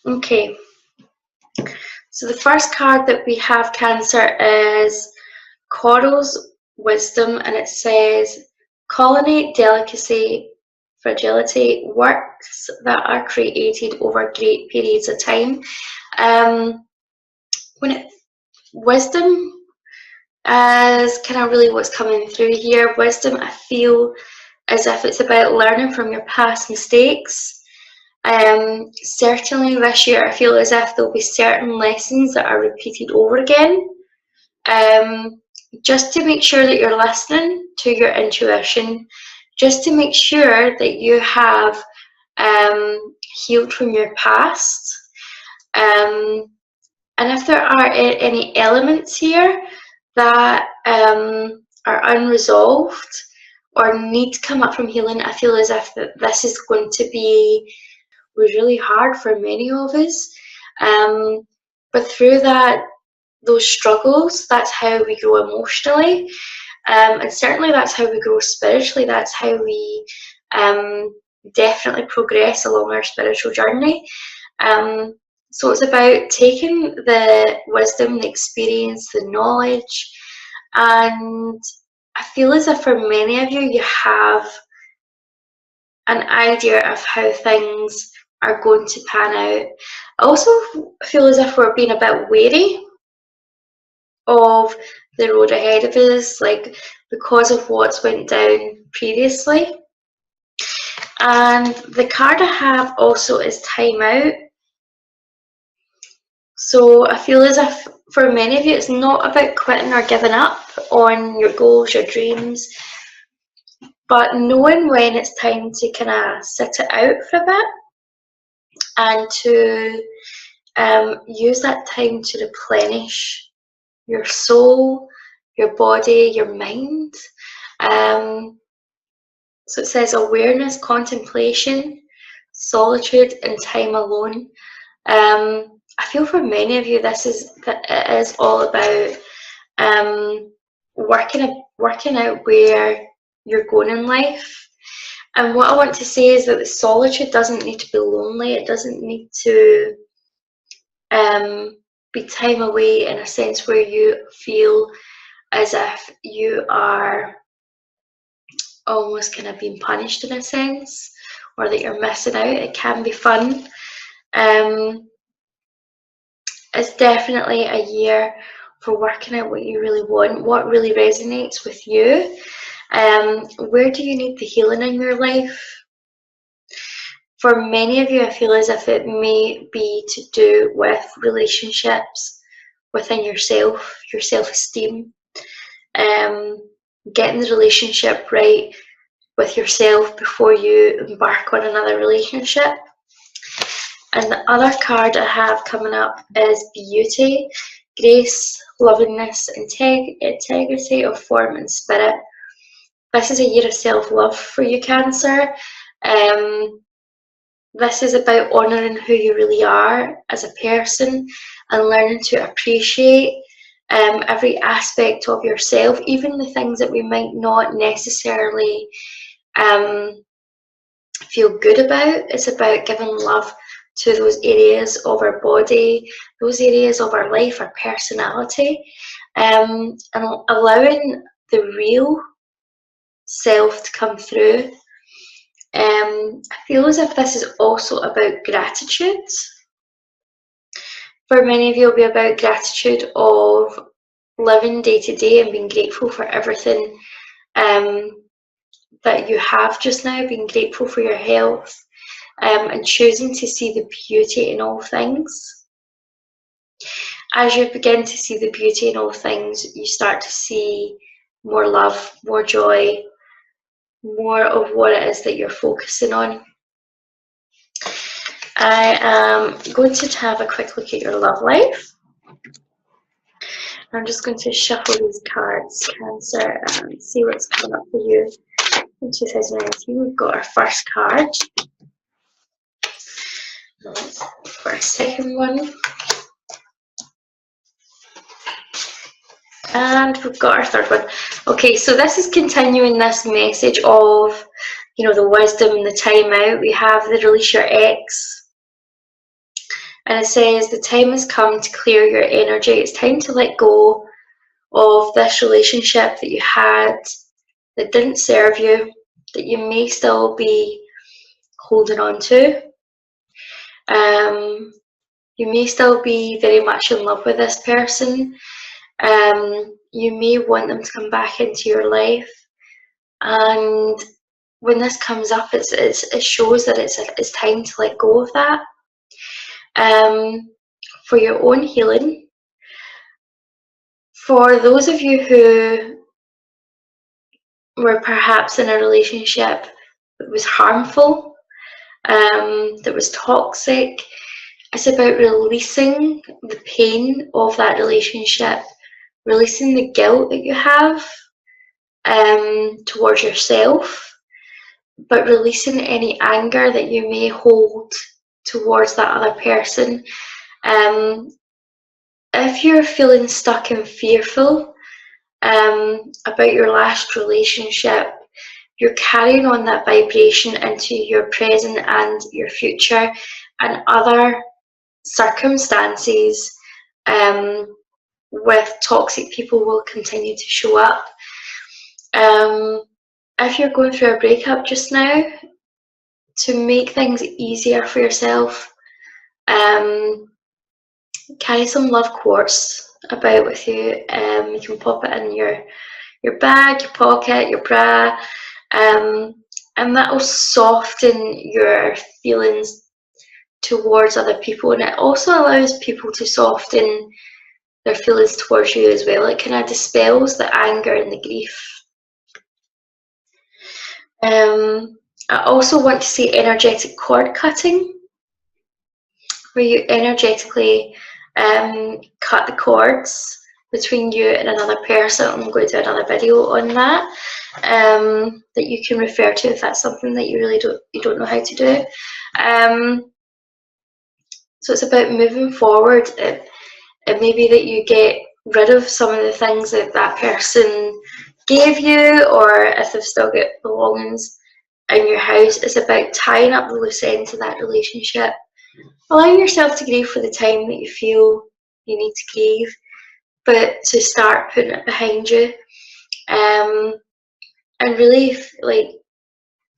Okay, so the first card that we have, Cancer, is Coral's Wisdom, and it says, "Colonnade delicacy, fragility, works that are created over great periods of time." When it wisdom is kind of really what's coming through here. Wisdom, I feel as if it's about learning from your past mistakes. Certainly this year, I feel as if there'll be certain lessons that are repeated over again. Just to make sure that you're listening to your intuition, just to make sure that you have healed from your past. And if there are any elements here that are unresolved or need to come up from healing, I feel as if this is going to be really hard for many of us. But through those struggles, that's how we grow emotionally. And certainly that's how we grow spiritually. That's how we definitely progress along our spiritual journey. So it's about taking the wisdom, the experience, the knowledge, and I feel as if for many of you, you have an idea of how things are going to pan out. I also feel as if we're being a bit wary of the road ahead of us, like because of what's went down previously. And the card I have also is Time Out. So I feel as if for many of you, it's not about quitting or giving up on your goals, your dreams, but knowing when it's time to kind of sit it out for a bit and to use that time to replenish your soul, your body, your mind. So it says awareness, contemplation, solitude, and time alone. I feel for many of you, it is all about working out where you're going in life. And what I want to say is that the solitude doesn't need to be lonely. It doesn't need to be time away in a sense where you feel as if you are almost kind of being punished in a sense, or that you're missing out. It can be fun. It's definitely a year for working out what you really want, what really resonates with you. Where do you need the healing in your life? For many of you, I feel as if it may be to do with relationships within yourself, your self-esteem, getting the relationship right with yourself before you embark on another relationship. And the other card I have coming up is Beauty, Grace, Lovingness, Integrity of Form and Spirit. This is a year of self-love for you, Cancer. This is about honouring who you really are as a person and learning to appreciate every aspect of yourself, even the things that we might not necessarily feel good about. It's about giving love to those areas of our body, those areas of our life, our personality, and allowing the real self to come through. I feel as if this is also about gratitude. For many of you, it'll be about gratitude of living day to day and being grateful for everything that you have just now, being grateful for your health, and choosing to see the beauty in all things. As you begin to see the beauty in all things, you start to see more love, more joy, more of what it is that you're focusing on. I am going to have a quick look at your love life. I'm just going to shuffle these cards, Cancer, and see what's coming up for you in 2019. We've got our first card. For our second one. And we've got our third one. Okay, so this is continuing this message of, the wisdom and the time out. We have the release your ex. And it says the time has come to clear your energy. It's time to let go of this relationship that you had that didn't serve you, that you may still be holding on to. You may still be very much in love with this person. You may want them to come back into your life. And when this comes up, it shows that it's time to let go of that. For your own healing. For those of you who were perhaps in a relationship that was harmful, that was toxic, it's about releasing the pain of that relationship, releasing the guilt that you have towards yourself, but releasing any anger that you may hold towards that other person. If you're feeling stuck and fearful about your last relationship, you're carrying on that vibration into your present and your future, and other circumstances with toxic people will continue to show up. If you're going through a breakup just now, to make things easier for yourself, carry some love quartz about with you. You can pop it in your bag, your pocket, your bra, and that will soften your feelings towards other people, and it also allows people to soften their feelings towards you as well. It kind of dispels the anger and the grief. I also want to see energetic cord cutting, where you energetically cut the cords between you and another person. I'm going to do another video on that, that you can refer to if that's something that you don't know how to do. So it's about moving forward. It may be that you get rid of some of the things that that person gave you, or if they've still got belongings in your house. It's about tying up the loose ends of that relationship. Allowing yourself to grieve for the time that you feel you need to grieve, but to start putting it behind you, and really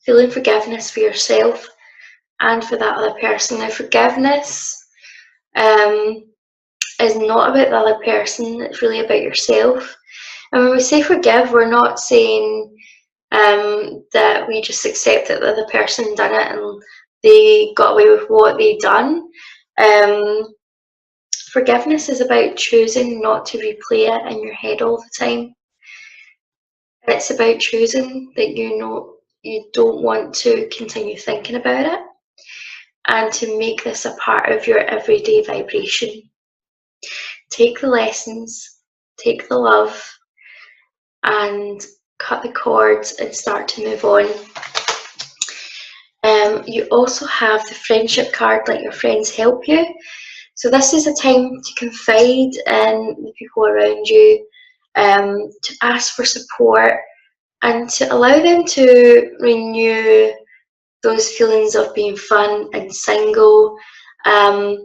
feeling forgiveness for yourself and for that other person. Now, forgiveness is not about the other person, it's really about yourself. And when we say forgive, we're not saying that we just accept that the other person done it and they got away with what they done. Forgiveness is about choosing not to replay it in your head all the time. It's about choosing that you don't want to continue thinking about it, and to make this a part of your everyday vibration. Take the lessons, take the love, and cut the cords and start to move on. You also have the friendship card, let your friends help you. So this is a time to confide in the people around you, to ask for support, and to allow them to renew those feelings of being fun and single, and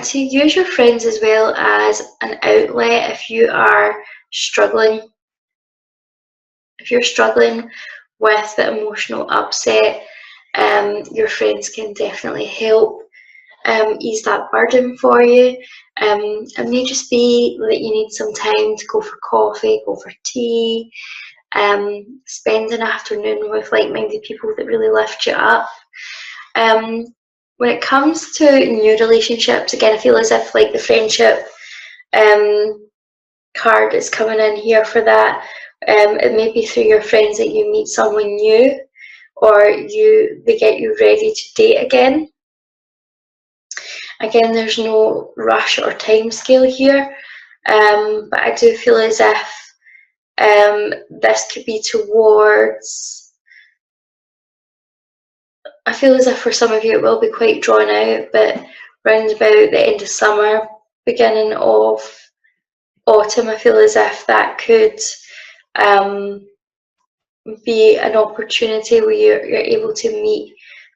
to use your friends as well as an outlet if you are struggling. If you're struggling with the emotional upset, your friends can definitely help ease that burden for you. It may just be that you need some time to go for coffee, go for tea, spend an afternoon with like-minded people that really lift you up. When it comes to new relationships, again, I feel as if like the friendship card is coming in here for that. It may be through your friends that you meet someone new, or they get you ready to date again. Again, there's no rush or time scale here, but I do feel as if this could be towards, I feel as if for some of you it will be quite drawn out, but round about the end of summer, beginning of autumn, I feel as if that could be an opportunity where you're able to meet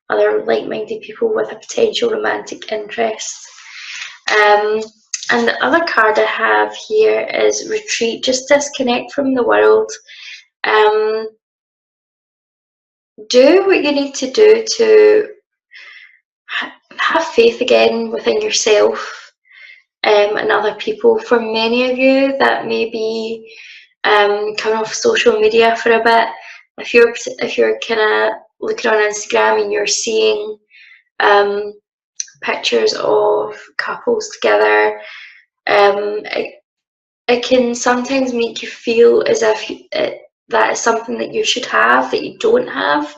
other like-minded people with a potential romantic interest. And the other card I have here is retreat, just disconnect from the world. Do what you need to do to have faith again within yourself and other people. For many of you, that may be coming off social media for a bit. If you're kind of looking on Instagram and you're seeing pictures of couples together, it can sometimes make you feel as if that is something that you should have that you don't have.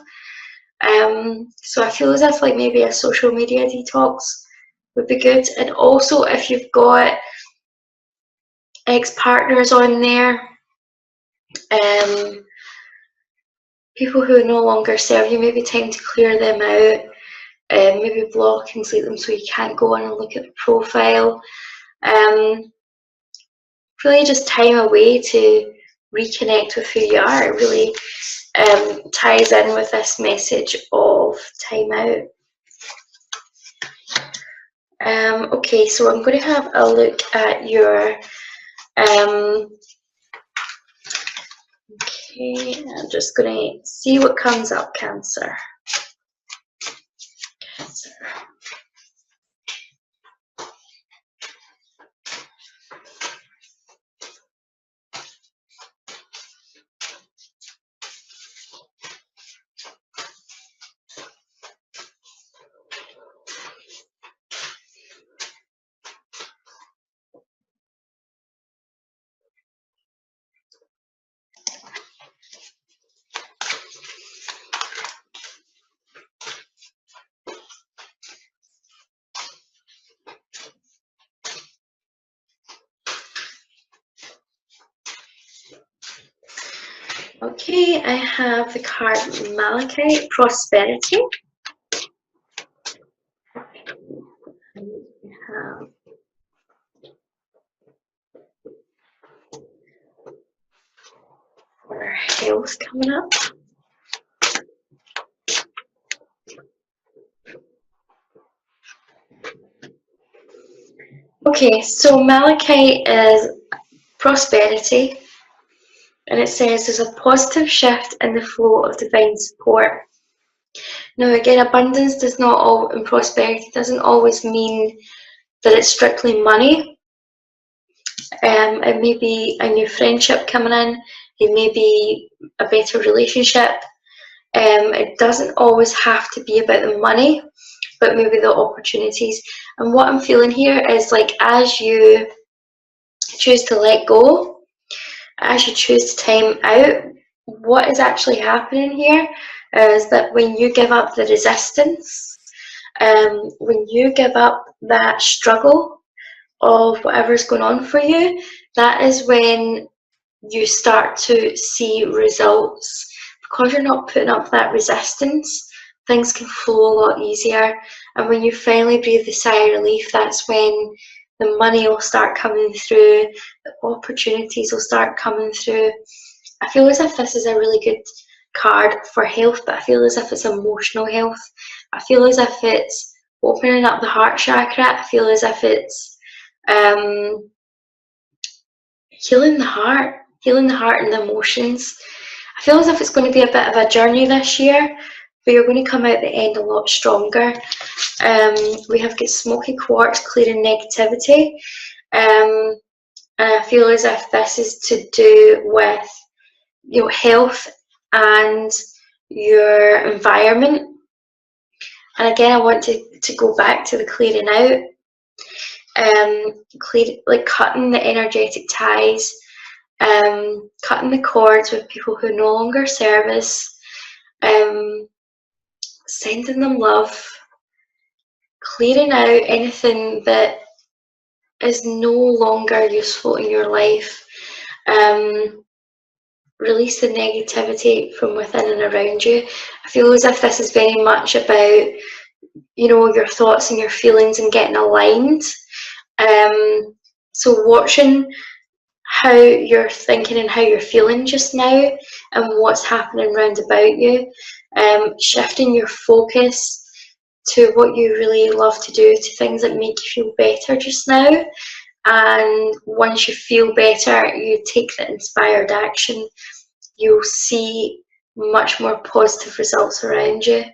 So I feel as if like maybe a social media detox would be good. And also if you've got ex-partners on there, people who no longer serve you, maybe time to clear them out, maybe block and delete them so you can't go on and look at the profile. Really just time away to reconnect with who you are. It really ties in with this message of time out. Okay, so I'm going to have a look at your okay, I'm just going to see what comes up, Cancer. Okay, I have the card Malachite, Prosperity. We have our health coming up. Okay, so Malachite is prosperity, and it says there's a positive shift in the flow of divine support. Now again, abundance does not all, and prosperity doesn't always mean that it's strictly money. It may be a new friendship coming in, it may be a better relationship. It doesn't always have to be about the money, but maybe the opportunities. And what I'm feeling here is like as you choose to let go, as you choose to time out, what is actually happening here is that when you give up the resistance, when you give up that struggle of whatever's going on for you, that is when you start to see results. Because you're not putting up that resistance, things can flow a lot easier. And when you finally breathe the sigh of relief, that's when the money will start coming through, the opportunities will start coming through. I feel as if this is a really good card for health, but I feel as if it's emotional health. I feel as if it's opening up the heart chakra. I feel as if it's healing the heart and the emotions. I feel as if it's going to be a bit of a journey this year, but you're going to come out the end a lot stronger. We have got smoky quartz clearing negativity, and I feel as if this is to do with your health and your environment. And again, I want to go back to the clearing out, like cutting the energetic ties, cutting the cords with people who no longer serve us, sending them love, clearing out anything that is no longer useful in your life. Release the negativity from within and around you. I feel as if this is very much about, you know, your thoughts and your feelings and getting aligned. So watching how you're thinking and how you're feeling just now and what's happening round about you, shifting your focus, to what you really love to do, to things that make you feel better just now. And once you feel better, you take the inspired action, you'll see much more positive results around you.